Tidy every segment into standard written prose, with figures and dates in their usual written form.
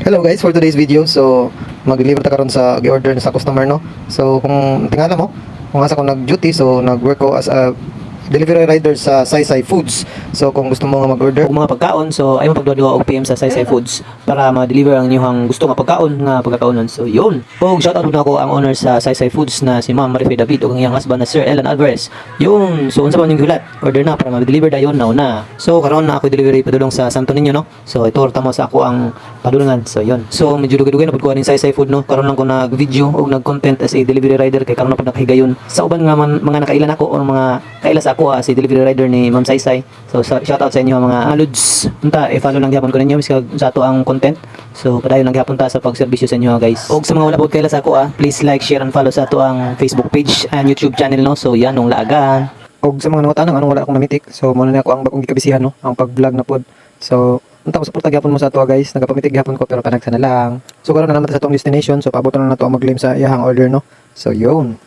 Hello guys, for today's video, so mag-deliver ta karon sa gi-order sa customer, no. So kung tingala mo, kung asa ko nag-duty, so nag-work ko as a delivery rider sa Saysay Foods. So kung gusto mo nga mag-order Kung mga pagkaon, so ayaw magpagduwa og PM sa Saysay Foods para ma-deliver ang inyong gusto nga pagkakaunon. So yun. Og shoutout na ako ang owner sa Saysay Foods na si Ma'am Marife David ug ang iyang husband na Sir Elan Alvarez. Yun. So unsa pa ning gulat? Order na para mag-deliver dayon na. So karon na ako delivery padulong sa Santo Niño, no. So ito mo sa ako ang padulungan. So yun. So medyo dugay-dugay na pud ko aning Saysay Food, no. Karon lang ko nag-video og nag-content as a delivery rider kay karon na pud nakahigayon. Sa uban nga mga nakailan ako o mga kaila sa ako si delivery rider ni Ma'am Saysay. So shoutout sa inyo mga lods. Punta i-follow lang gyapon ko ninyo miskag sa ato ang content. So padayon lang gyapon ta sa pagserbisyo sa inyo guys. Og sa mga wala pod kaila sa ako please like, share and follow sa ato ang Facebook page and YouTube channel, no. So yan nung laagan. og sa mga nangutanang anong wala akong namitik. So muna na ako ang bagong gikabisihan, no, ang pag-vlog na pod. So unta ko suporta gyapon mo sa ato guys. Nagapamitik gyapon ko pero panagsa na lang. So karon na naman ta sa atong destination. So paabot na nato ang mag-claim sa iyahang order, no. So yun.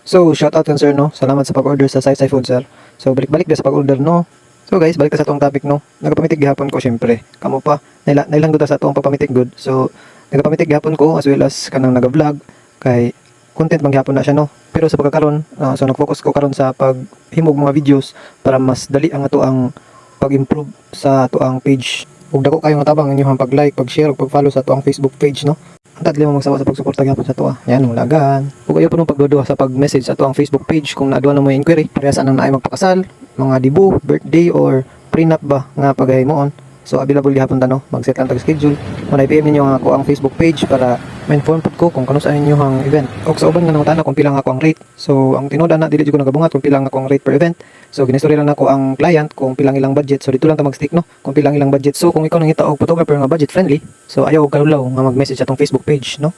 So, shout out kan sir, no. Salamat sa pag-order sa Saysay Food, sir. So, balik-balik na sa pag-order, no. So guys, balik ta sa atong topic, no. Nagapamitig gihapon ko syempre. Kamo pa nailang ta sa atong pagpamitig good. So, nagapamitig gihapon ko as well as kanang naga-vlog kay content man gihapon na siya, no. Pero sa pagkakaron, so nag-focus ko karon sa paghimog mga videos para mas dali ang ato ang pag-improve sa ato ang page. Ug dako kayo matabang inyong pag-like, pag-share ug pag-follow sa ato ang Facebook page, no. Antad limo magsawa sa pagsuporta gyapon sa ato. Yan ang lagan. Ug ayo puno pagduduha sa pag-message sa ato ang Facebook page kung naadwa na mo inquiry parehas anang naay magpakasal, mga dibu, birthday or prenup ba nga pagahimoon. So available gihapon ta, no. Mag-set lang tag schedule. Muna i-PM ninyo ang ako ang Facebook page para ma-inform pud ko kung kano sa inyo ang event. Og sa uban nga nangutana kung pila nga ako ang rate. So ang tinuod na dili jud ko nagabungat kung pila nga ako ang rate per event. So ginistorya lang nako ang client kung pilang ilang budget. So dito lang ta mag-stick, no, kung pilang ilang budget. So kung ikaw nangita og photographer nga budget friendly, so ayaw og kalulaw nga mag-message sa atong Facebook page, no.